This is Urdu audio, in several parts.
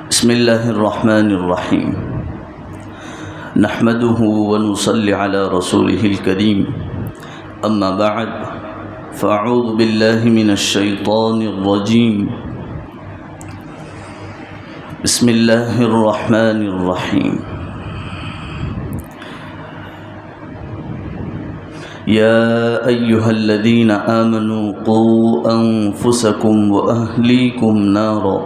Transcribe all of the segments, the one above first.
بسم الله الرحمن الرحيم نحمده ونصلي على رسوله الكريم أما بعد فأعوذ بالله من الشيطان الرجيم بسم الله الرحمن الرحيم يا أيها الذين آمنوا قوا أنفسكم وأهليكم نارا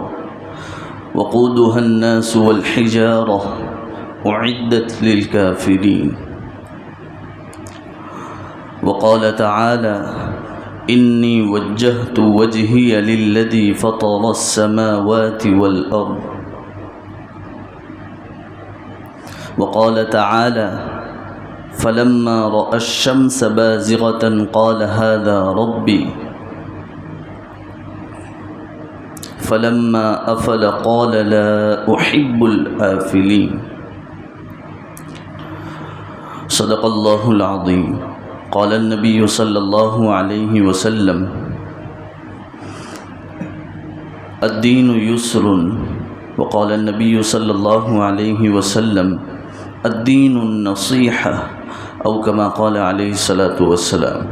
وقودها الناس والحجارة أعدت للكافرين وقال تعالى إني وجهت وجهي للذي فطر السماوات والأرض وقال تعالى فلما رأى الشمس بازغة قال هذا ربي فلما أفل قال لا أحب الآفلين صدق الله العظيم قال النبي صلى الله عليه وسلم الدين يسر وقال النبي صلى الله عليه وسلم الدين النصيحة او كما قال علیہ الصلاۃ والسلام۔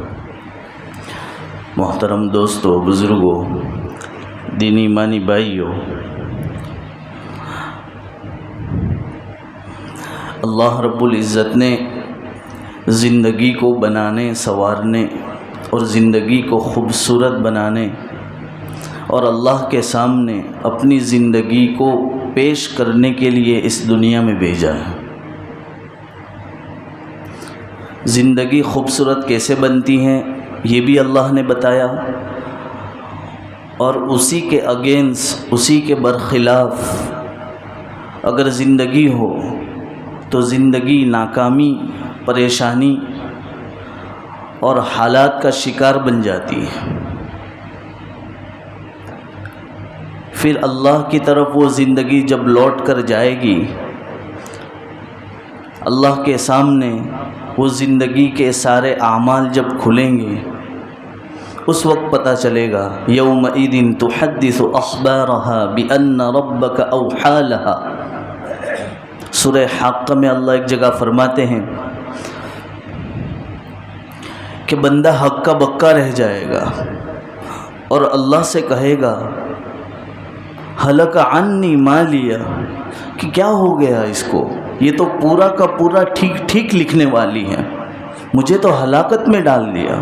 محترم دوستو، بزرگوں، دینی ایمانی بھائیو، اللہ رب العزت نے زندگی کو بنانے، سنوارنے اور زندگی کو خوبصورت بنانے اور اللہ کے سامنے اپنی زندگی کو پیش کرنے کے لیے اس دنیا میں بھیجا ہے۔ زندگی خوبصورت کیسے بنتی ہیں یہ بھی اللہ نے بتایا، اور اسی کے اگینسٹ، اسی کے برخلاف اگر زندگی ہو تو زندگی ناکامی، پریشانی اور حالات کا شکار بن جاتی ہے۔ پھر اللہ کی طرف وہ زندگی جب لوٹ کر جائے گی، اللہ کے سامنے وہ زندگی کے سارے اعمال جب کھلیں گے، اس وقت پتہ چلے گا یومئذ تحدث اخبارها بان ربک اوحی لها۔ سورہ حاقہ میں اللہ ایک جگہ فرماتے ہیں کہ بندہ حق کا بکا رہ جائے گا اور اللہ سے کہے گا ہلک عنی مالیہ، کہ کیا ہو گیا اس کو، یہ تو پورا کا پورا ٹھیک ٹھیک لکھنے والی ہے، مجھے تو ہلاکت میں ڈال دیا۔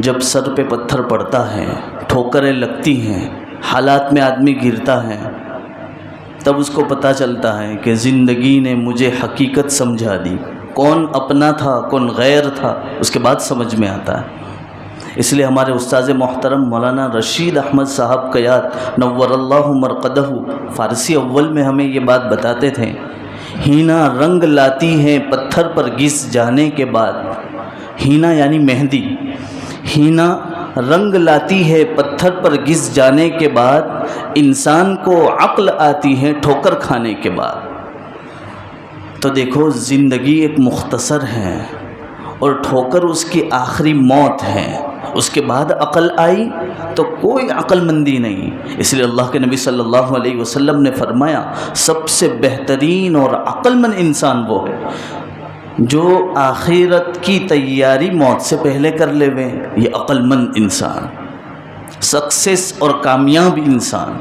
جب سر پہ پتھر پڑتا ہے، ٹھوکریں لگتی ہیں، حالات میں آدمی گرتا ہے، تب اس کو پتہ چلتا ہے کہ زندگی نے مجھے حقیقت سمجھا دی، کون اپنا تھا کون غیر تھا، اس کے بعد سمجھ میں آتا ہے۔ اس لیے ہمارے استاذ محترم مولانا رشید احمد صاحب قیاد نور اللہ مرقدہ فارسی اول میں ہمیں یہ بات بتاتے تھے، ہینا رنگ لاتی ہے پتھر پر گھس جانے کے بعد، ہینا یعنی مہندی، ہینا رنگ لاتی ہے پتھر پر گھس جانے کے بعد، انسان کو عقل آتی ہے ٹھوکر کھانے کے بعد۔ تو دیکھو زندگی ایک مختصر ہے اور ٹھوکر اس کی آخری موت ہے، اس کے بعد عقل آئی تو کوئی عقل مندی نہیں۔ اس لیے اللہ کے نبی صلی اللہ علیہ وسلم نے فرمایا سب سے بہترین اور عقل مند انسان وہ ہے جو آخرت کی تیاری موت سے پہلے کر لے وے، یہ عقل مند انسان، سکسیس اور کامیاب انسان۔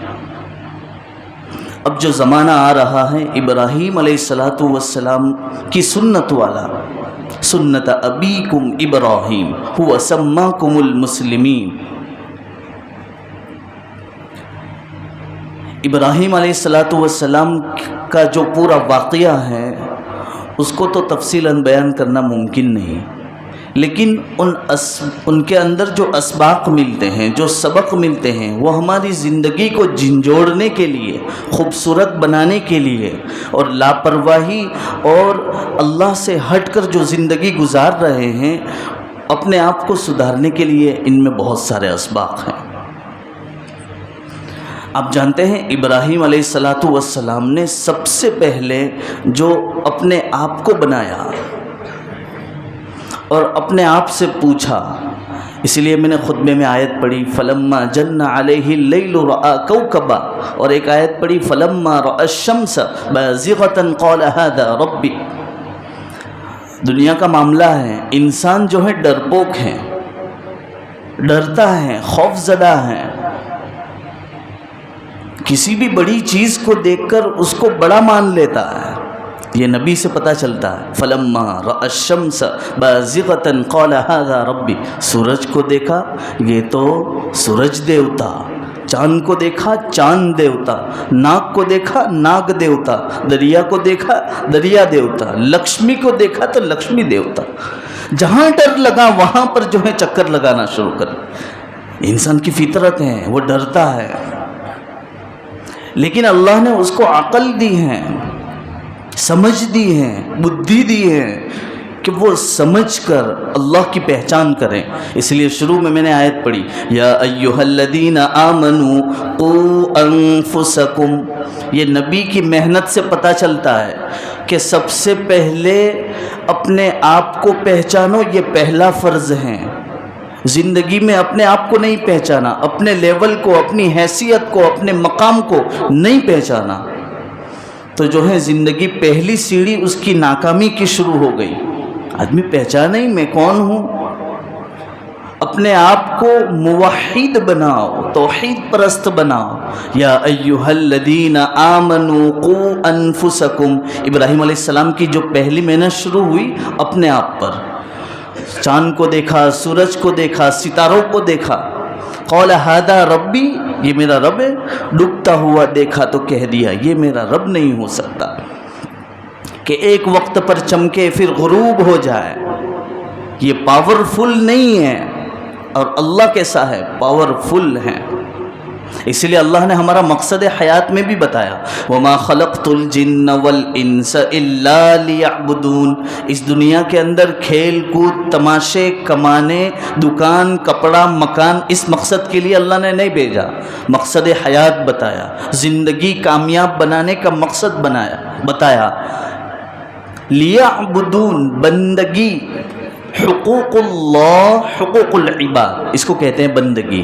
اب جو زمانہ آ رہا ہے ابراہیم علیہ السلام کی سنت والا، سنت ابیکم ابراہیم هو سماکم المسلمین۔ ابراہیم علیہ السلام کا جو پورا واقعہ ہے اس کو تو تفصیلاً بیان کرنا ممکن نہیں، لیکن ان کے اندر جو اسباق ملتے ہیں، جو سبق ملتے ہیں، وہ ہماری زندگی کو جھنجھوڑنے کے لیے، خوبصورت بنانے کے لیے، اور لاپرواہی اور اللہ سے ہٹ کر جو زندگی گزار رہے ہیں اپنے آپ کو سدھارنے کے لیے ان میں بہت سارے اسباق ہیں۔ آپ جانتے ہیں ابراہیم علیہ السلام نے سب سے پہلے جو اپنے آپ کو بنایا اور اپنے آپ سے پوچھا اس لیے میں نے خطبے میں آیت پڑھی فلما جن علیہ اللیل رأى کوکبا، اور ایک آیت پڑھی فلما رأى الشمس بازغۃ قال هذا ربی۔ دنیا کا معاملہ ہے، انسان جو ہے ڈرپوک ہے، ڈرتا ہے، خوف زدہ ہے، کسی بھی بڑی چیز کو دیکھ کر اس کو بڑا مان لیتا ہے۔ یہ نبی سے پتہ چلتا ہے فلما رأى الشمس بازغۃ قال هذا ربی، سورج کو دیکھا یہ تو سورج دیوتا، چاند کو دیکھا چاند دیوتا، ناگ کو دیکھا ناگ دیوتا، دریا کو دیکھا دریا دیوتا، لکشمی کو دیکھا تو لکشمی دیوتا۔ جہاں ڈر لگا وہاں پر جو ہے چکر لگانا شروع کر۔ انسان کی فطرت ہے، وہ ڈرتا ہے، لیکن اللہ نے اس کو عقل دی ہے، سمجھ دی ہے، بدھی دی ہے کہ وہ سمجھ کر اللہ کی پہچان کریں۔ اس لیے شروع میں نے آیت پڑھی یا ایھا الذین آمنوا قوا انفسکم۔ یہ نبی کی محنت سے پتہ چلتا ہے کہ سب سے پہلے اپنے آپ کو پہچانو، یہ پہلا فرض ہے۔ زندگی میں اپنے آپ کو نہیں پہچانا، اپنے لیول کو، اپنی حیثیت کو، اپنے مقام کو نہیں پہچانا تو جو ہے زندگی پہلی سیڑھی اس کی ناکامی کی شروع ہو گئی۔ آدمی پہچانا ہی میں کون ہوں۔ اپنے آپ کو موحد بناؤ، توحید پرست بناؤ۔ یا ایھا الذین آمنوا قوا انفسکم، ابراہیم علیہ السلام کی جو پہلی محنت شروع ہوئی اپنے آپ پر، چاند کو دیکھا، سورج کو دیکھا، ستاروں کو دیکھا، قال ھذا ربی، یہ میرا رب ہے۔ ڈوبتا ہوا دیکھا تو کہہ دیا یہ میرا رب نہیں ہو سکتا کہ ایک وقت پر چمکے پھر غروب ہو جائے، یہ پاورفل نہیں ہے، اور اللہ کیسا ہے؟ پاورفل ہے۔ اس لیے اللہ نے ہمارا مقصد حیات میں بھی بتایا وَمَا خَلَقْتُ الْجِنَّ وَالْإِنسَ إِلَّا لِيَعْبُدُونَ۔ اس دنیا کے اندر کھیل کود، تماشے، کمانے، دکان، کپڑا، مکان، اس مقصد کے لیے اللہ نے نہیں بھیجا۔ مقصد حیات بتایا، زندگی کامیاب بنانے کا مقصد بتایا۔ لیعبدون، بندگی، حقوق اللہ، حقوق العباد، اس کو کہتے ہیں بندگی۔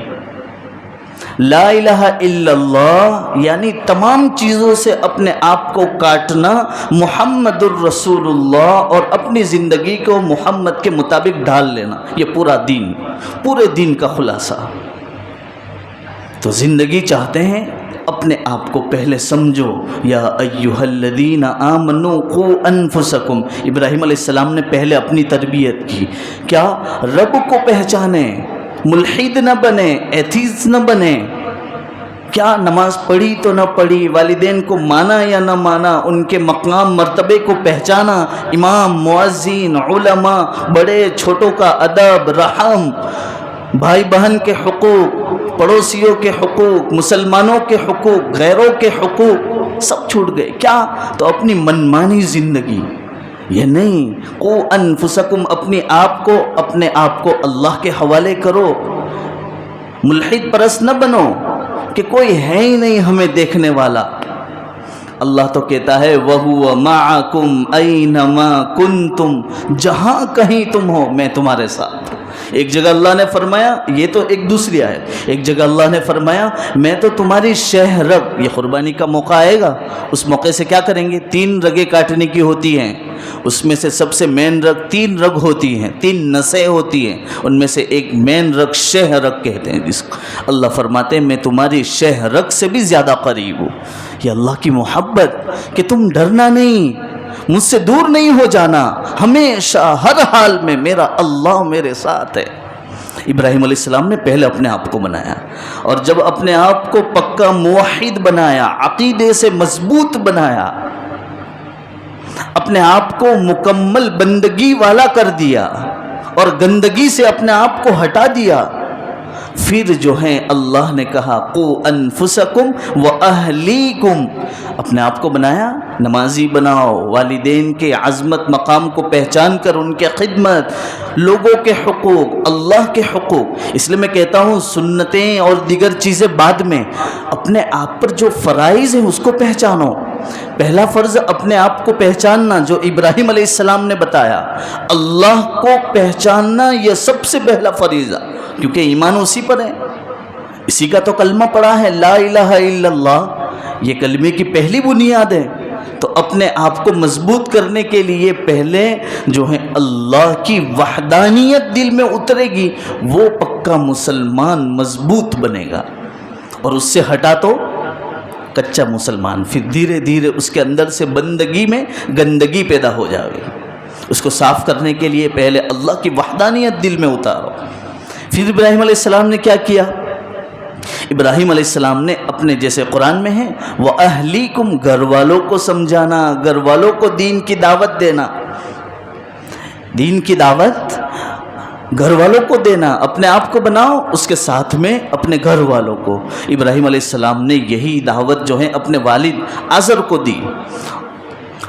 لا الہ الا اللہ یعنی تمام چیزوں سے اپنے آپ کو کاٹنا، محمد الرسول اللہ، اور اپنی زندگی کو محمد کے مطابق ڈھال لینا، یہ پورا دین، پورے دین کا خلاصہ۔ تو زندگی چاہتے ہیں اپنے آپ کو پہلے سمجھو۔ یا ایھا الذین آمنوا قوا انفسکم، ابراہیم علیہ السلام نے پہلے اپنی تربیت کی، کیا رب کو پہچانے، ملحد نہ بنے، ایتھیسٹ نہ بنے۔ کیا نماز پڑھی تو نہ پڑھی، والدین کو مانا یا نہ مانا، ان کے مقام مرتبے کو پہچانا، امام، مؤذن، علماء، بڑے چھوٹوں کا ادب، رحم، بھائی بہن کے حقوق، پڑوسیوں کے حقوق، مسلمانوں کے حقوق، غیروں کے حقوق، سب چھوٹ گئے۔ کیا؟ تو اپنی منمانی زندگی، یہ نہیں۔ قو انفسکم، اپنے آپ کو اللہ کے حوالے کرو۔ ملحد پرست نہ بنو کہ کوئی ہے ہی نہیں ہمیں دیکھنے والا۔ اللہ تو کہتا ہے وَهُوَ مَعَكُمْ أَيْنَمَا كُنْتُمْ، جہاں کہیں تم ہو میں تمہارے ساتھ۔ ایک جگہ اللہ نے فرمایا، یہ تو ایک دوسری آیت، ایک جگہ اللہ نے فرمایا میں تو تمہاری شہ رگ، یہ قربانی کا موقع آئے گا، اس موقع سے کیا کریں گے؟ 3 رگیں کاٹنے کی ہوتی ہیں، اس میں سے سب سے مین رگ، 3 رگ ہوتی ہیں، 3 نسیں ہوتی ہیں، ان میں سے ایک مین رگ شہ رگ کہتے ہیں جس کو۔ اللہ فرماتے ہیں میں تمہاری شہ رگ سے بھی زیادہ قریب ہوں۔ یہ اللہ کی محبت کہ تم ڈرنا نہیں، مجھ سے دور نہیں ہو جانا، ہمیشہ ہر حال میں میرا اللہ میرے ساتھ ہے۔ ابراہیم علیہ السلام نے پہلے اپنے آپ کو بنایا، اور جب اپنے آپ کو پکا موحد بنایا، عقیدے سے مضبوط بنایا، اپنے آپ کو مکمل بندگی والا کر دیا اور گندگی سے اپنے آپ کو ہٹا دیا، پھر جو ہے اللہ نے کہا قو انفسکم واہلیکم، اپنے آپ کو بنایا، نمازی بناؤ، والدین کے عظمت مقام کو پہچان کر ان کے خدمت، لوگوں کے حقوق، اللہ کے حقوق۔ اس لیے میں کہتا ہوں سنتیں اور دیگر چیزیں بعد میں، اپنے آپ پر جو فرائض ہیں اس کو پہچانو۔ پہلا فرض اپنے آپ کو پہچاننا، جو ابراہیم علیہ السلام نے بتایا، اللہ کو پہچاننا یہ سب سے پہلا فریضہ، کیونکہ ایمان اسی پر ہے، اسی کا تو کلمہ پڑھا ہے، لا الہ الا اللہ، یہ کلمے کی پہلی بنیاد ہے۔ تو اپنے آپ کو مضبوط کرنے کے لیے پہلے جو ہے اللہ کی وحدانیت دل میں اترے گی، وہ پکا مسلمان مضبوط بنے گا، اور اس سے ہٹا تو کچا مسلمان، پھر دھیرے دھیرے اس کے اندر سے بندگی میں گندگی پیدا ہو جائے۔ اس کو صاف کرنے کے لیے پہلے اللہ کی وحدانیت دل میں اتارو۔ پھر ابراہیم علیہ السلام نے کیا کیا؟ ابراہیم علیہ السلام نے اپنے، جیسے قرآن میں ہے، وَأَهْلِكُمْ، گھر والوں کو سمجھانا، گھر والوں کو دین کی دعوت دینا، دین کی دعوت گھر والوں کو دینا، اپنے آپ کو بناؤ، اس کے ساتھ میں اپنے گھر والوں کو۔ ابراہیم علیہ السلام نے یہی دعوت جو ہے اپنے والد آزر کو دی،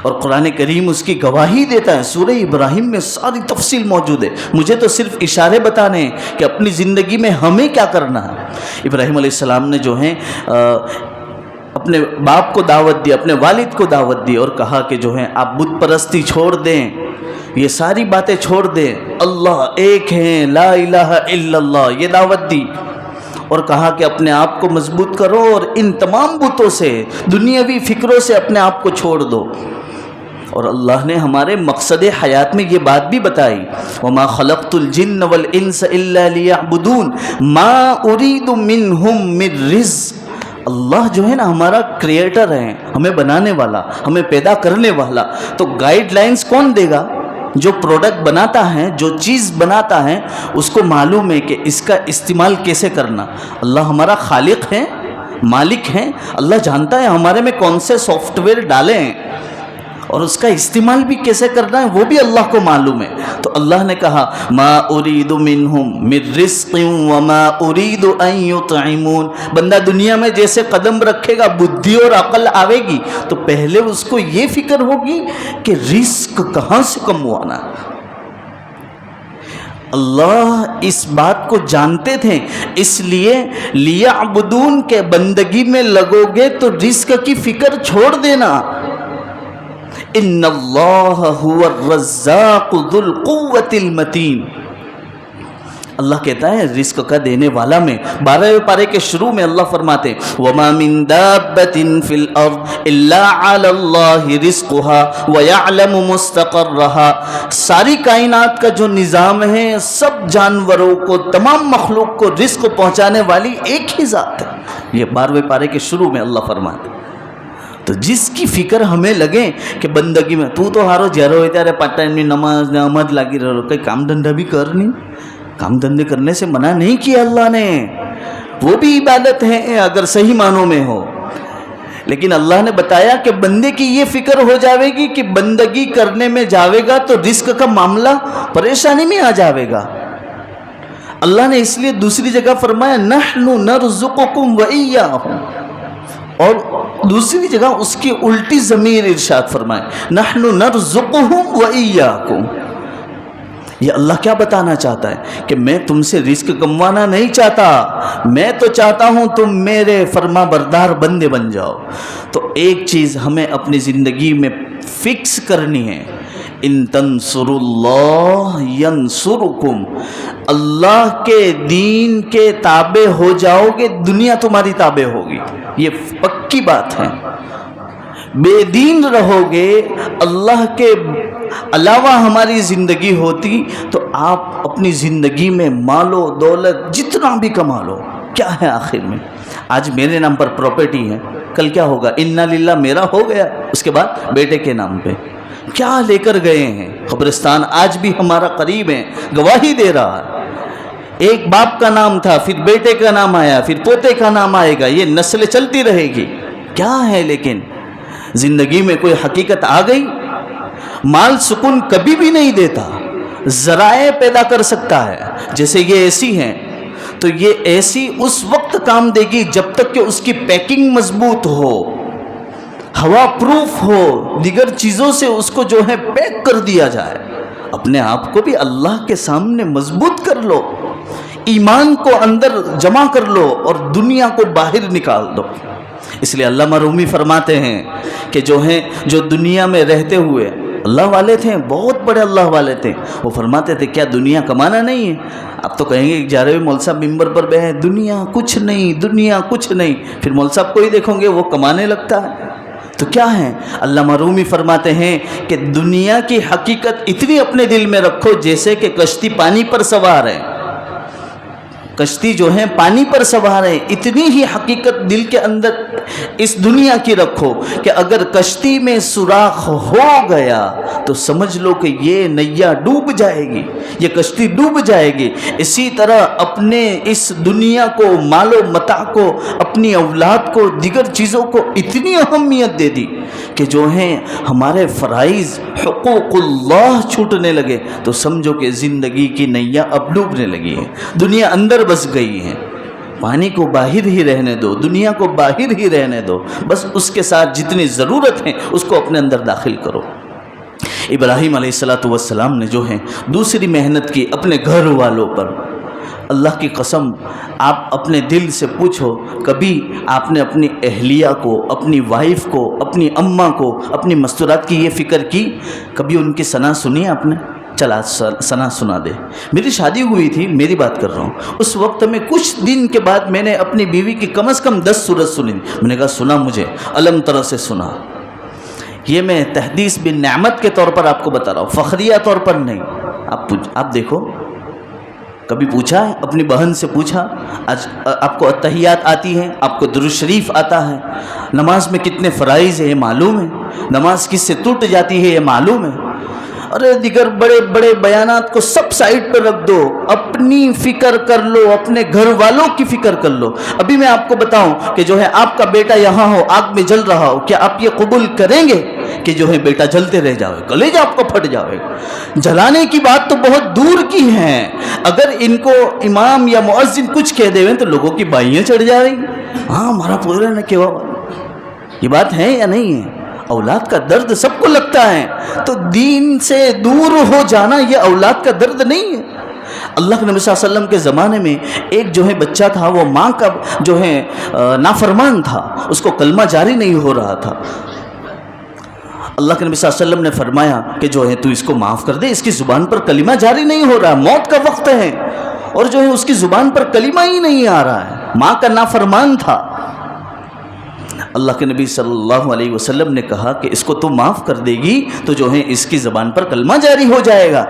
اور قرآن کریم اس کی گواہی دیتا ہے۔ سورہ ابراہیم میں ساری تفصیل موجود ہے، مجھے تو صرف اشارے بتانے ہیں کہ اپنی زندگی میں ہمیں کیا کرنا ہے۔ ابراہیم علیہ السلام نے جو ہے اپنے باپ کو دعوت دی، اپنے والد کو دعوت دی، اور کہا کہ جو ہے آپ بت پرستی چھوڑ دیں، یہ ساری باتیں چھوڑ دیں، اللہ ایک ہیں، لا الہ الا اللہ، یہ دعوت دی، اور کہا کہ اپنے آپ کو مضبوط کرو اور ان تمام بتوں سے، دنیاوی فکروں سے اپنے آپ کو چھوڑ دو۔ اور اللہ نے ہمارے مقصد حیات میں یہ بات بھی بتائی، وَمَا خَلَقْتُ الْجِنَّ وَالْإِنسَ إِلَّا لِيَعْبُدُونَ مَا أُرِيدُ مِنْهُمْ مِنْ رِزْقٍ۔ اللہ جو ہے نا ہمارا کریٹر ہے، ہمیں بنانے والا، ہمیں پیدا کرنے والا، تو گائیڈ لائنز کون دے گا؟ جو پروڈکٹ بناتا ہے، جو چیز بناتا ہے، اس کو معلوم ہے کہ اس کا استعمال کیسے کرنا۔ اللہ ہمارا خالق ہے، مالک ہے، اللہ جانتا ہے ہمارے میں کون سے سافٹ ویئر ڈالے ہیں، اور اس کا استعمال بھی کیسے کرنا ہے وہ بھی اللہ کو معلوم ہے۔ تو اللہ نے کہا ما اريد منهم من رزق وما اريد ان يطعمون، بندہ دنیا میں جیسے قدم رکھے گا، بدھی اور عقل آئے گی تو پہلے اس کو یہ فکر ہوگی کہ رزق کہاں سے کموانا۔ اللہ اس بات کو جانتے تھے، اس لیے لیعبدون کے بندگی میں لگو گے تو رزق کی فکر چھوڑ دینا۔ ان اللہ هو الرزاق ذو القوۃ المتین، اللہ کہتا ہے رزق کا دینے والا میں۔ 12ویں پارے کے شروع میں اللہ فرماتے وَمَا مِن دَابَّةٍ فِي الْأَرْضِ إِلَّا عَلَى اللَّهِ رِزْقُهَا وَيَعْلَمُ مُسْتَقَرَّهَا، ساری کائنات کا جو نظام ہے، سب جانوروں کو، تمام مخلوق کو رزق پہنچانے والی ایک ہی ذات ہے۔ یہ 12ویں پارے کے شروع میں اللہ فرماتے۔ تو جس کی فکر ہمیں لگے کہ بندگی میں تو ہارو جہرو ہوتا رہے، پارٹ ٹائم میں نماز لگی رہو، کوئی کام دھندا بھی کر نہیں، کام دھندے کرنے سے منع نہیں کیا اللہ نے، وہ بھی عبادت ہے اگر صحیح معنوں میں ہو، لیکن اللہ نے بتایا کہ بندے کی یہ فکر ہو جاوے گی کہ بندگی کرنے میں جاوے گا تو رزق کا معاملہ پریشانی میں آ جاوے گا۔ اللہ نے اس لیے دوسری جگہ فرمایا نحن نرزقکم وإیاہم، اور دوسری جگہ اس کی الٹی ضمیر ارشاد فرمائے نحن نرزقہم وإیاکم۔ یہ اللہ کیا بتانا چاہتا ہے کہ میں تم سے رزق کموانا نہیں چاہتا، میں تو چاہتا ہوں تم میرے فرما بردار بندے بن جاؤ۔ تو ایک چیز ہمیں اپنی زندگی میں فکس کرنی ہے، ان تنصروا اللہ ینصرکم، اللہ کے دین کے تابع ہو جاؤ گے، دنیا تمہاری تابع ہوگی، یہ پکی بات ہے۔ بے دین رہو گے، اللہ کے علاوہ ہماری زندگی ہوتی تو آپ اپنی زندگی میں مال و دولت جتنا بھی کما لو، کیا ہے آخر میں؟ آج میرے نام پر پراپرٹی ہے، کل کیا ہوگا؟ انا للہ میرا ہو گیا، اس کے بعد بیٹے کے نام پہ کیا لے کر گئے ہیں؟ قبرستان آج بھی ہمارا قریب ہے، گواہی دے رہا ہے۔ ایک باپ کا نام تھا، پھر بیٹے کا نام آیا، پھر پوتے کا نام آئے گا، یہ نسل چلتی رہے گی۔ کیا ہے لیکن زندگی میں کوئی حقیقت آ گئی؟ مال سکون کبھی بھی نہیں دیتا، ذرائع پیدا کر سکتا ہے، جیسے یہ اے سی ہے تو یہ اے سی اس وقت کام دے گی جب تک کہ اس کی پیکنگ مضبوط ہو، ہوا پروف ہو، دیگر چیزوں سے اس کو جو ہے پیک کر دیا جائے۔ اپنے آپ کو بھی اللہ کے سامنے مضبوط کر لو، ایمان کو اندر جمع کر لو اور دنیا کو باہر نکال دو۔ اس لیے علامہ رومی فرماتے ہیں کہ جو دنیا میں رہتے ہوئے اللہ والے تھے، بہت بڑے اللہ والے تھے، وہ فرماتے تھے کیا دنیا کمانا نہیں ہے؟ اب تو کہیں گے 11ویں مول صاحب ممبر پر بیٹھے ہیں، دنیا کچھ نہیں، دنیا کچھ نہیں، پھر مول صاحب کو ہی دیکھو گے وہ کمانے لگتا ہے، تو کیا ہے؟ علامہ رومی فرماتے ہیں کہ دنیا کی حقیقت اتنی اپنے دل میں رکھو جیسے کہ کشتی پانی پر سوار ہے، کشتی جو ہے پانی پر سوار ہے، اتنی ہی حقیقت دل کے اندر اس دنیا کی رکھو کہ اگر کشتی میں سوراخ ہو گیا تو سمجھ لو کہ یہ نیا ڈوب جائے گی، یہ کشتی ڈوب جائے گی۔ اسی طرح اپنے اس دنیا کو، مال و متاع کو، اپنی اولاد کو، دیگر چیزوں کو اتنی اہمیت دے دی کہ جو ہیں ہمارے فرائض حقوق اللہ چھوٹنے لگے تو سمجھو کہ زندگی کی نیا اب ڈوبنے لگی ہے، دنیا اندر بس گئی ہے۔ پانی کو باہر ہی رہنے دو، دنیا کو باہر ہی رہنے دو، بس اس کے ساتھ جتنی ضرورت ہے اس کو اپنے اندر داخل کرو۔ ابراہیم علیہ السلام نے جو ہے دوسری محنت کی اپنے گھر والوں پر۔ اللہ کی قسم، آپ اپنے دل سے پوچھو، کبھی آپ نے اپنی اہلیہ کو، اپنی وائف کو، اپنی اماں کو، اپنی مستورات کی یہ فکر کی؟ کبھی ان کی ثنا سنی آپ نے؟ چلا ثنا سنا دے۔ میری شادی ہوئی تھی، میری بات کر رہا ہوں، اس وقت میں کچھ دن کے بعد میں نے اپنی بیوی کی کم از کم 10 سورت سنی، میں نے کہا سنا مجھے، علم طرح سے سنا۔ یہ میں تحدیث بن نعمت کے طور پر آپ کو بتا رہا ہوں، فخریہ طور پر نہیں۔ آپ دیکھو، کبھی پوچھا ہے اپنی بہن سے؟ پوچھا آج آپ کو اتحیات آتی ہیں، آپ کو درود شریف آتا ہے، نماز میں کتنے فرائض ہیں یہ معلوم ہے، نماز کس سے ٹوٹ جاتی ہے یہ معلوم ہے؟ ارے دیگر بڑے بڑے بیانات کو سب سائڈ پہ رکھ دو، اپنی فکر کر لو، اپنے گھر والوں کی فکر کر لو۔ ابھی میں آپ کو بتاؤں کہ جو ہے آپ کا بیٹا یہاں ہو، آگ میں جل رہا ہو، کیا آپ یہ قبول کریں گے کہ جو ہے بیٹا جلتے رہ جاؤ، کلیجہ آپ کو پھٹ جاؤے؟ جلانے کی بات تو بہت دور کی ہے، اگر ان کو امام یا مؤذن کچھ کہہ دے تو لوگوں کی بائیاں چڑھ جائیں گی۔ ہاں ہمارا پورا نہ کہوا، یہ بات ہے یا نہیں ہے؟ اولاد کا درد سب کو لگتا ہے، تو دین سے دور ہو جانا یہ اولاد کا درد نہیں ہے۔ اللہ کے نبی صلی اللہ علیہ وسلم کے زمانے میں ایک جو ہے بچہ تھا، وہ ماں کا جو ہے نافرمان تھا، اس کو کلمہ جاری نہیں ہو رہا تھا۔ اللہ کے نبی صلی اللہ علیہ وسلم نے فرمایا کہ جو ہے تو اس کو معاف کر دے، اس کی زبان پر کلمہ جاری نہیں ہو رہا، موت کا وقت ہے اور جو ہے اس کی زبان پر کلمہ ہی نہیں آ رہا ہے، ماں کا نافرمان تھا۔ اللہ کے نبی صلی اللہ علیہ وسلم نے کہا کہ اس کو تو معاف کر دے گی تو جو ہے اس کی زبان پر کلمہ جاری ہو جائے گا۔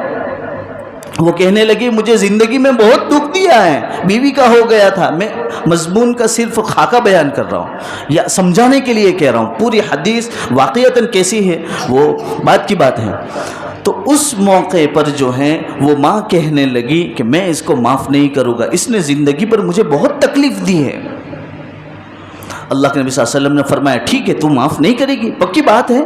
وہ کہنے لگی مجھے زندگی میں بہت دکھ دیا ہے، بیوی کا ہو گیا تھا۔ میں مضمون کا صرف خاکہ بیان کر رہا ہوں یا سمجھانے کے لیے کہہ رہا ہوں، پوری حدیث واقعتاً کیسی ہے وہ بات کی بات ہے۔ تو اس موقع پر جو ہے وہ ماں کہنے لگی کہ میں اس کو معاف نہیں کروں گا، اس نے زندگی پر مجھے بہت تکلیف دی ہے۔ اللہ کے نبی صلی اللہ علیہ وسلم نے فرمایا ٹھیک ہے تو معاف نہیں کرے گی، پکی بات ہے؟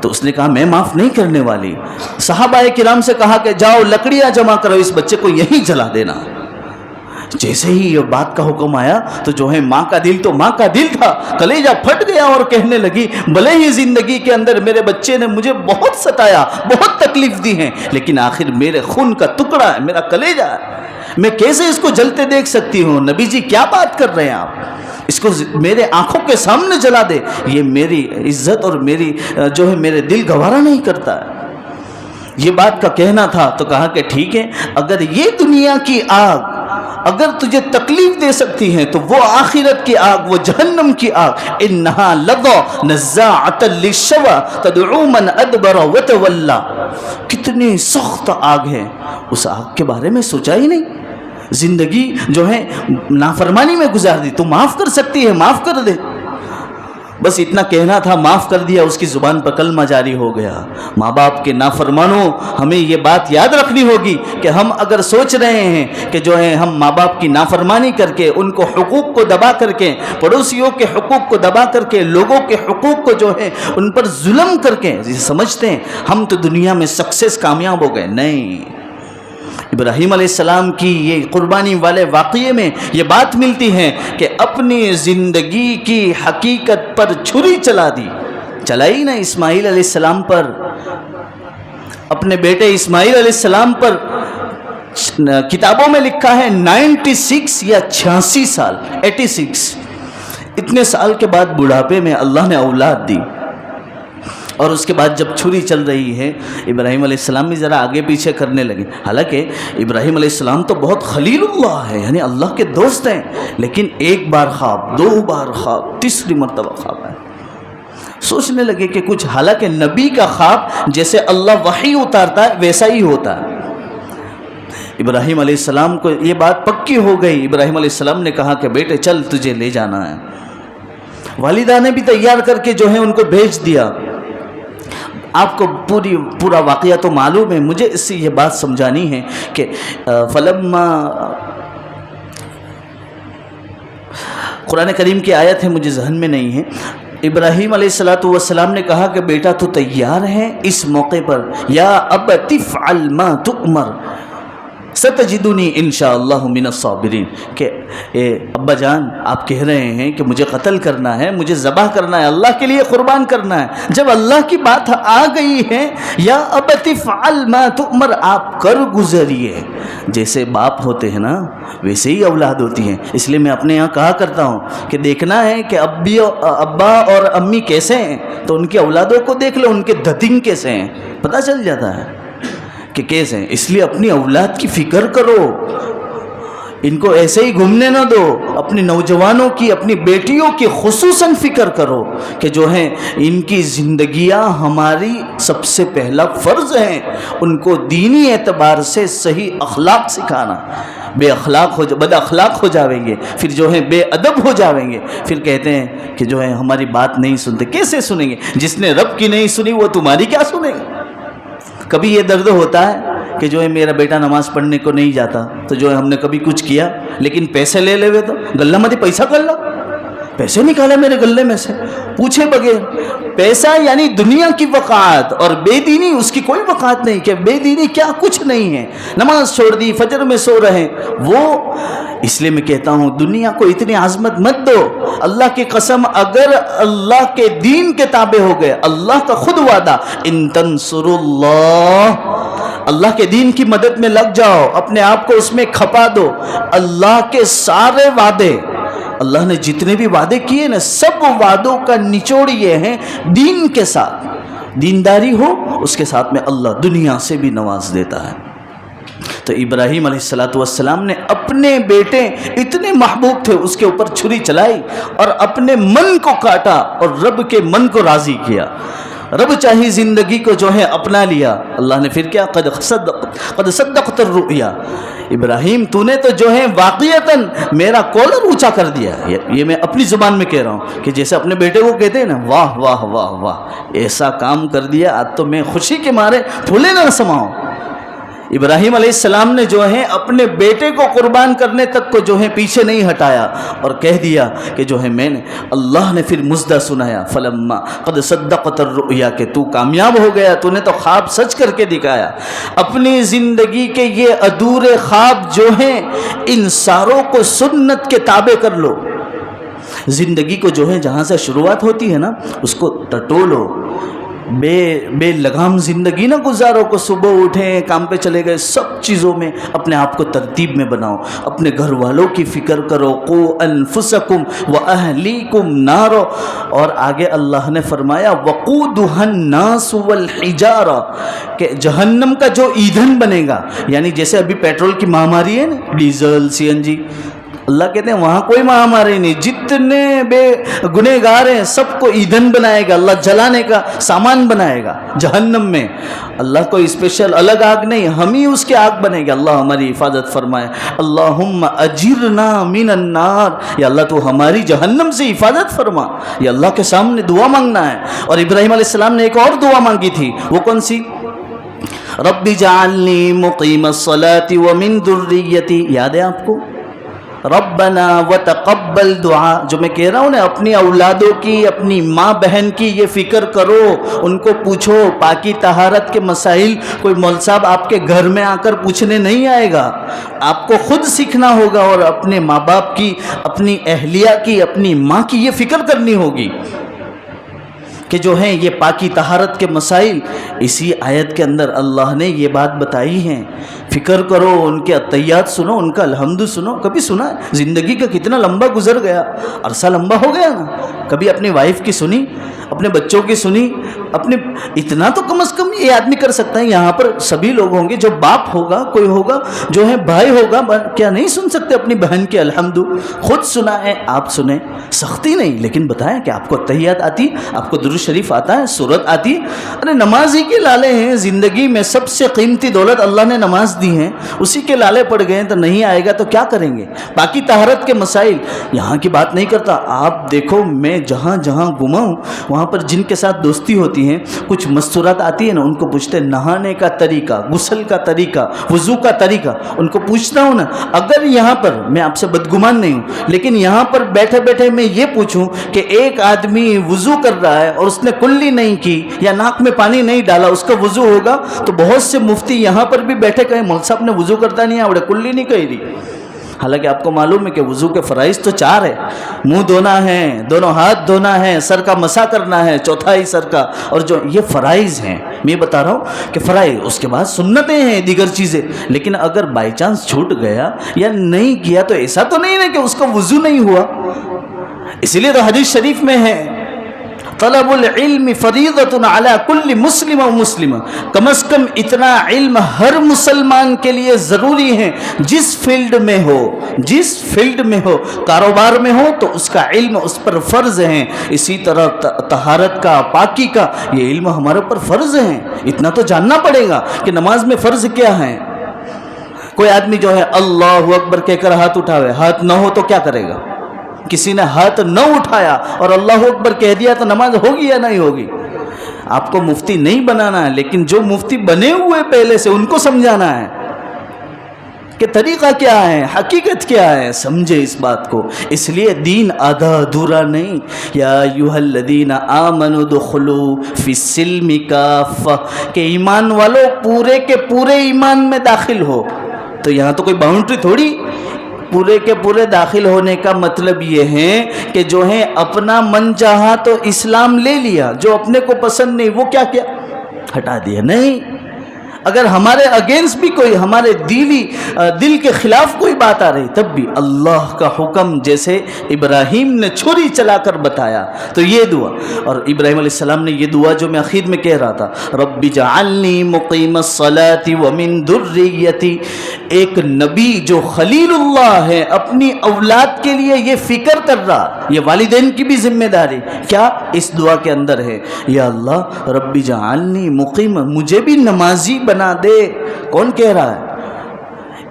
تو اس نے کہا میں معاف نہیں کرنے والی۔ صحابہ کرام سے کہا کہ جاؤ لکڑیاں جمع کرو، اس بچے کو یہیں جلا دینا۔ جیسے ہی یہ بات کا حکم آیا تو جو ہے ماں کا دل تو ماں کا دل تھا، کلیجہ پھٹ گیا اور کہنے لگی بھلے ہی زندگی کے اندر میرے بچے نے مجھے بہت ستایا، بہت تکلیف دی ہے، لیکن آخر میرے خون کا ٹکڑا ہے، میرا کلیجہ ہے، میں کیسے اس کو جلتے دیکھ سکتی ہوں؟ نبی جی کیا بات کر رہے ہیں آپ؟ اس کو میرے آنکھوں کے سامنے جلا دے، یہ میری عزت اور میری جو ہے میرے دل گوارا نہیں کرتا ہے۔ یہ بات کا کہنا تھا تو کہا کہ ٹھیک ہے، اگر یہ دنیا کی آگ اگر تجھے تکلیف دے سکتی ہے تو وہ آخرت کی آگ، وہ جہنم کی آگ، انہا لظی نزاعۃ للشوی تدعو من ادبر وتولی، کتنی سخت آگ ہے، اس آگ کے بارے میں سوچا ہی نہیں۔ زندگی جو ہے نافرمانی میں گزار دی، تو معاف کر سکتی ہے، معاف کر دے۔ بس اتنا کہنا تھا، معاف کر دیا، اس کی زبان پر کلمہ جاری ہو گیا۔ ماں باپ کے نافرمانوں، ہمیں یہ بات یاد رکھنی ہوگی کہ ہم اگر سوچ رہے ہیں کہ جو ہے ہم ماں باپ کی نافرمانی کر کے، ان کو حقوق کو دبا کر کے، پڑوسیوں کے حقوق کو دبا کر کے، لوگوں کے حقوق کو جو ہے ان پر ظلم کر کے سمجھتے ہیں ہم تو دنیا میں سکسیس کامیاب ہو گئے، نہیں۔ ابراہیم علیہ السلام کی یہ قربانی والے واقعے میں یہ بات ملتی ہے کہ اپنی زندگی کی حقیقت پر چھری چلا دی، چلائی نا اسماعیل علیہ السلام پر، اپنے بیٹے اسماعیل علیہ السلام پر کتابوں میں لکھا ہے 96 یا 86 سال 86 اتنے سال کے بعد بڑھاپے میں اللہ نے اولاد دی، اور اس کے بعد جب چھری چل رہی ہے ابراہیم علیہ السلام بھی ذرا آگے پیچھے کرنے لگے. حالانکہ ابراہیم علیہ السلام تو بہت خلیل اللہ ہے، یعنی اللہ کے دوست ہیں، لیکن ایک بار خواب، 2 بار خواب، تیسری مرتبہ خواب ہے. سوچنے لگے کہ کچھ، حالانکہ نبی کا خواب جیسے اللہ وحی اتارتا ہے ویسا ہی ہوتا ہے. ابراہیم علیہ السلام کو یہ بات پکی ہو گئی. ابراہیم علیہ السلام نے کہا کہ بیٹے چل تجھے لے جانا ہے. والدہ نے بھی تیار کر کے جو ہے ان کو بھیج دیا. آپ کو پورا واقعہ تو معلوم ہے، مجھے اس سے یہ بات سمجھانی ہے کہ فلما، قرآن کریم کی آیت ہے مجھے ذہن میں نہیں ہے، ابراہیم علیہ السلام نے کہا کہ بیٹا تو تیار ہے اس موقع پر، یا ابت افعل ما تؤمر ستجدنی انشاءاللہ من الصابرین، کہ ابا جان آپ کہہ رہے ہیں کہ مجھے قتل کرنا ہے، مجھے ذبح کرنا ہے، اللہ کے لیے قربان کرنا ہے. جب اللہ کی بات آ گئی ہے، یا ابت افعل ما تؤمر، آپ کر گزریے. جیسے باپ ہوتے ہیں نا ویسے ہی اولاد ہوتی ہیں. اس لیے میں اپنے یہاں کہا کرتا ہوں کہ دیکھنا ہے کہ ابا اور امی کیسے ہیں تو ان کی اولادوں کو دیکھ لو، ان کے دھتنگ کیسے ہیں پتہ چل جاتا ہے کہ کیسے ہیں. اس لیے اپنی اولاد کی فکر کرو، ان کو ایسے ہی گھومنے نہ دو. اپنی نوجوانوں کی، اپنی بیٹیوں کی خصوصاً فکر کرو کہ جو ہیں ان کی زندگیاں ہماری سب سے پہلا فرض ہیں. ان کو دینی اعتبار سے صحیح اخلاق سکھانا. بے اخلاق بد اخلاق ہو جاویں گے، پھر جو ہے بے ادب ہو جاویں گے، پھر کہتے ہیں کہ جو ہے ہماری بات نہیں سنتے. کیسے سنیں گے؟ جس نے رب کی نہیں سنی وہ تمہاری کیا سنے گا؟ کبھی یہ درد ہوتا ہے کہ جو ہے میرا بیٹا نماز پڑھنے کو نہیں جاتا، تو جو ہے ہم نے کبھی کچھ کیا، لیکن پیسے لے لے ہوئے تو گلہ مدی پیسہ کر لو، پیسے نکالے میرے گلے میں سے پوچھے بغیر. پیسہ یعنی دنیا کی وقعات، اور بے دینی اس کی کوئی وقعات نہیں کہ بے دینی کیا کچھ نہیں ہے. نماز چھوڑ دی، فجر میں سو رہے وہ. اس لیے میں کہتا ہوں دنیا کو اتنی عظمت مت دو. اللہ کی قسم اگر اللہ کے دین کے تابع ہو گئے، اللہ کا خود وعدہ ان تنصروا اللہ، اللہ کے دین کی مدد میں لگ جاؤ، اپنے آپ کو اس میں کھپا دو. اللہ کے سارے وعدے، اللہ نے جتنے بھی وعدے کیے نا، سب وعدوں کا نچوڑ یہ ہے دین کے ساتھ. دینداری ہو اس کے ساتھ میں اللہ دنیا سے بھی نواز دیتا ہے. تو ابراہیم علیہ السلام نے اپنے بیٹے اتنے محبوب تھے، اس کے اوپر چھری چلائی اور اپنے من کو کاٹا اور رب کے من کو راضی کیا. رب چاہی زندگی کو جو ہے اپنا لیا. اللہ نے پھر کیا؟ قد صدقت الرؤیا، ابراہیم تو نے تو جو ہے واقعتاً میرا کالر اونچا کر دیا. یہ میں اپنی زبان میں کہہ رہا ہوں کہ جیسے اپنے بیٹے کو کہتے ہیں نا، واہ واہ واہ واہ، ایسا کام کر دیا آج تو میں خوشی کے مارے پھولے نہ سماؤں. ابراہیم علیہ السلام نے جو ہے اپنے بیٹے کو قربان کرنے تک کو جو ہے پیچھے نہیں ہٹایا، اور کہہ دیا کہ جو ہے میں نے، اللہ نے پھر مژدہ سنایا، فلما قد صدقت الرؤیا، کہ تو کامیاب ہو گیا، تو نے تو خواب سچ کر کے دکھایا. اپنی زندگی کے یہ ادھورے خواب جو ہیں ان ساروں کو سنت کے تابع کر لو. زندگی کو جو ہے جہاں سے شروعات ہوتی ہے نا اس کو ٹٹولو. بے لگام زندگی نہ گزارو کو صبح اٹھیں کام پہ چلے گئے. سب چیزوں میں اپنے آپ کو ترتیب میں بناؤ. اپنے گھر والوں کی فکر کرو. قوا انفسکم واہلیکم نارا، اور آگے اللہ نے فرمایا وقودها الناس والحجارہ، کہ جہنم کا جو ایندھن بنے گا، یعنی جیسے ابھی پیٹرول کی مہاماری ہے نا، ڈیزل CNG، اللہ کہتے ہیں وہاں کوئی مہاماری نہیں. جتنے بے گنہگار ہیں سب کو ایندھن بنائے گا اللہ، جلانے کا سامان بنائے گا جہنم میں. اللہ کوئی اسپیشل الگ آگ نہیں، ہم ہی اس کی آگ بنے گا. اللہ ہماری حفاظت فرمائے. اللہم اجرنا من النار، یا اللہ تو ہماری جہنم سے حفاظت فرما. یہ اللہ کے سامنے دعا مانگنا ہے. اور ابراہیم علیہ السلام نے ایک اور دعا مانگی تھی، وہ کون سی؟ رب اجعلنی مقیم الصلاۃ ومن ذریتی. یاد ہے آپ کو؟ ربنا وتقبل دعا. جو میں کہہ رہا ہوں نا، اپنی اولادوں کی، اپنی ماں بہن کی یہ فکر کرو. ان کو پوچھو پاکی طہارت کے مسائل. کوئی مول صاحب آپ کے گھر میں آ کر پوچھنے نہیں آئے گا، آپ کو خود سیکھنا ہوگا. اور اپنے ماں باپ کی، اپنی اہلیہ کی، اپنی ماں کی یہ فکر کرنی ہوگی کہ جو ہیں یہ پاکی طہارت کے مسائل اسی آیت کے اندر اللہ نے یہ بات بتائی ہیں. فکر کرو، ان کے عطیات سنو، ان کا الحمد سنو. کبھی سنا ہے؟ زندگی کا کتنا لمبا گزر گیا، عرصہ لمبا ہو گیا نا. کبھی اپنی وائف کی سنی، اپنے بچوں کی سنی، اپنے اتنا تو کم از کم یہ آدمی کر سکتا ہے. یہاں پر سبھی لوگ ہوں گے، جو باپ ہوگا، کوئی ہوگا جو ہے بھائی ہوگا، کیا نہیں سن سکتے اپنی بہن کے الحمد؟ خود سنا ہے، آپ سنیں. سختی نہیں، لیکن بتائیں کہ آپ کو تحیات آتی، آپ کو درود شریف آتا ہے، سورت آتی. ارے نماز ہی کے لالے ہیں. زندگی میں سب سے قیمتی دولت اللہ نے نماز دی ہیں، اسی کے لالے پڑ گئے تو نہیں آئے گا تو کیا کریں گے؟ باقی طہارت کے مسائل یہاں کی بات نہیں کرتا. آپ دیکھو، میں جہاں جہاں گھما ہوں وہاں پر جن کے ساتھ دوستی ہوتی ہیں، کچھ مستورات آتی ہیں نا، ان کو پوچھتے ہیں نہانے کا طریقہ، غسل کا طریقہ، وضو کا طریقہ. ان کو پوچھتا ہوں نا، اگر یہاں پر میں آپ سے بدگمان نہیں ہوں، لیکن یہاں پر بیٹھے بیٹھے میں یہ پوچھوں کہ ایک آدمی وضو کر رہا ہے اور اس نے کلی نہیں کی یا ناک میں پانی نہیں ڈالا، اس کا وضو ہوگا؟ تو بہت سے مفتی یہاں پر بھی بیٹھے کہیں مول صاحب نے وضو کرتا نہیں آوڑے، کلی نہیں کہی رہی. حالانکہ آپ کو معلوم ہے کہ وضو کے فرائض تو 4 ہے. منہ دھونا ہے، دونوں ہاتھ دھونا ہے، سر کا مسح کرنا ہے، چوتھائی سر کا، اور جو یہ فرائض ہیں میں بتا رہا ہوں کہ فرائض. اس کے بعد سنتیں ہیں، دیگر چیزیں. لیکن اگر بائی چانس چھوٹ گیا یا نہیں کیا تو ایسا تو نہیں ہے کہ اس کا وضو نہیں ہوا. اسی لیے تو حدیث شریف میں ہے طلب العلم فریضۃ علی کل مسلم و مسلمہ. کم از کم اتنا علم ہر مسلمان کے لیے ضروری ہے، جس فیلڈ میں ہو، جس فیلڈ میں ہو. کاروبار میں ہو تو اس کا علم اس پر فرض ہے. اسی طرح طہارت کا، پاکی کا یہ علم ہمارے اوپر فرض ہے. اتنا تو جاننا پڑے گا کہ نماز میں فرض کیا ہے. کوئی آدمی جو ہے اللہ اکبر کہہ کر ہاتھ اٹھاوے، ہاتھ نہ ہو تو کیا کرے گا؟ کسی نے ہاتھ نہ اٹھایا اور اللہ اکبر کہہ دیا تو نماز ہوگی یا نہیں ہوگی؟ آپ کو مفتی نہیں بنانا ہے، لیکن جو مفتی بنے ہوئے پہلے سے ان کو سمجھانا ہے کہ طریقہ کیا ہے، حقیقت کیا ہے. سمجھے اس بات کو. اس لیے دین آدھا ادھورا نہیں. یا ایھا الذین آمنوا ادخلوا فی السلم کافہ، کہ ایمان والو پورے کے پورے ایمان میں داخل ہو. تو یہاں تو کوئی باؤنڈری تھوڑی. پورے کے پورے داخل ہونے کا مطلب یہ ہے کہ جو ہے اپنا من چاہا تو اسلام لے لیا، جو اپنے کو پسند نہیں وہ کیا کیا ہٹا دیا. نہیں، اگر ہمارے اگینسٹ بھی کوئی، ہمارے دل کے خلاف کوئی بات آ رہی، تب بھی اللہ کا حکم، جیسے ابراہیم نے چھری چلا کر بتایا تو یہ دعا. اور ابراہیم علیہ السلام نے یہ دعا جو میں اخیر میں کہہ رہا تھا، رب اجعلنی مقیم الصلاۃ ومن ذریتی. ایک نبی جو خلیل اللہ ہے، اپنی اولاد کے لیے یہ فکر کر رہا. یہ والدین کی بھی ذمہ داری کیا اس دعا کے اندر ہے، یا اللہ رب اجعلنی مقیم، مجھے بھی نمازی بنا دے. کون کہہ رہا ہے؟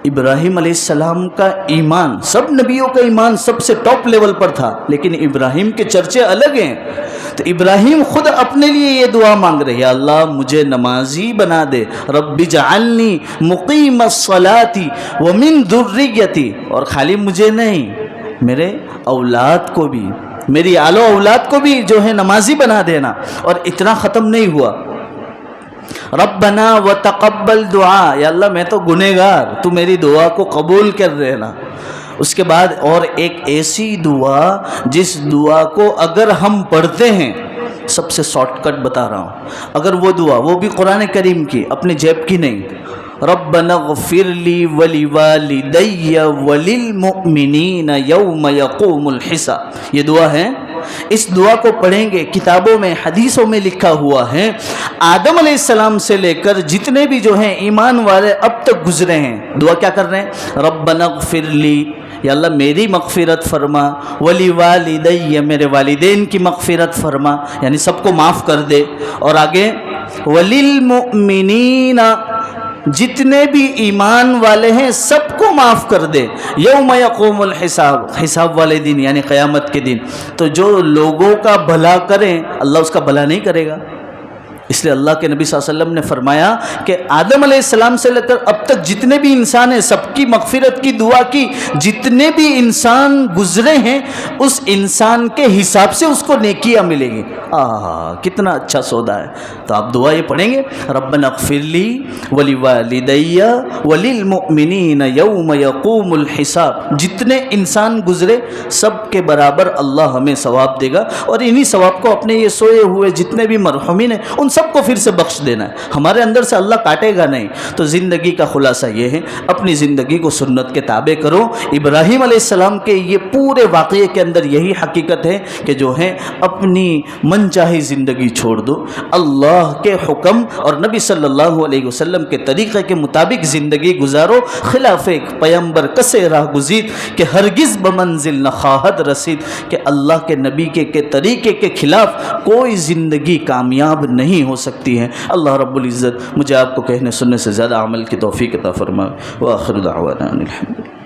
ابراہیم علیہ السلام کا ایمان. سب نبیوں کا ایمان سب سے ٹاپ لیول پر تھا، لیکن ابراہیم کے چرچے الگ ہیں. تو ابراہیم خود اپنے لیے یہ دعا مانگ رہے، یا اللہ مجھے نمازی بنا دے. رب اجعلنی مقیم الصلاۃ ومن ذریتی. اور خالی مجھے نہیں، میرے اولاد کو بھی، میری آل و اولاد کو بھی جو ہے نمازی بنا دینا. اور اتنا ختم نہیں ہوا، ربنا وتقبل دعا. یا اللہ میں تو گنہگار، تو میری دعا کو قبول کر لینا. اس کے بعد اور ایک ایسی دعا جس دعا کو اگر ہم پڑھتے ہیں، سب سے شارٹ کٹ بتا رہا ہوں، اگر وہ دعا، وہ بھی قرآن کریم کی، اپنے جیب کی نہیں، ربنا اغفر لی ولوالدی وللمؤمنین یوم یقوم الحساب. یہ دعا ہے. اس دعا کو پڑھیں گے، کتابوں میں، حدیثوں میں لکھا ہوا ہے، آدم علیہ السلام سے لے کر جتنے بھی جو ہیں ایمان والے اب تک گزرے ہیں، دعا کیا کر رہے ہیں؟ ربنا اغفر لی، یا اللہ میری مغفرت فرما، ولی والدی، میرے والدین کی مغفرت فرما، یعنی سب کو معاف کر دے. اور آگے وللمؤمنین، جتنے بھی ایمان والے ہیں سب کو معاف کر دے. یوم یقوم الحساب، حساب والے دن یعنی قیامت کے دن. تو جو لوگوں کا بھلا کریں اللہ اس کا بھلا نہیں کرے گا. اس لیے اللہ کے نبی صلی اللہ علیہ وسلم نے فرمایا کہ آدم علیہ السلام سے لے کر اب تک جتنے بھی انسان ہیں سب کی مغفرت کی دعا کی، جتنے بھی انسان گزرے ہیں اس انسان کے حساب سے اس کو نیکیاں ملیں گی۔ کتنا اچھا سودا ہے۔ تو آپ دعا یہ پڑھیں گے، ربنا اغفر لی ولوالدی وللمؤمنین یوم یقوم الحساب۔ جتنے انسان گزرے سب کے برابر اللہ ہمیں ثواب دے گا، اور انہی ثواب کو اپنے یہ سوئے ہوئے جتنے بھی مرحومین ہیں ان سب کو پھر سے بخش دینا ہے، ہمارے اندر سے اللہ کاٹے گا نہیں۔ تو زندگی کا خلاصہ یہ ہے، اپنی زندگی کو سنت کے تابع کرو۔ ابراہیم علیہ السلام کے یہ پورے واقعے کے اندر یہی حقیقت ہے کہ جو ہے اپنی من چاہی زندگی چھوڑ دو، اللہ کے حکم اور نبی صلی اللہ علیہ وسلم کے طریقے کے مطابق زندگی گزارو، خلاف ایک پیمبر کسے راہ گزید کہ ہرگز بمنزل نہ خواہد رسید، کہ اللہ کے نبی کے طریقے کے خلاف کوئی زندگی کامیاب نہیں ہو سکتی ہے۔ اللہ رب العزت مجھے آپ کو کہنے سننے سے زیادہ عمل کی توفیق عطا فرمائے۔ وآخر دعوانا الحمدللہ۔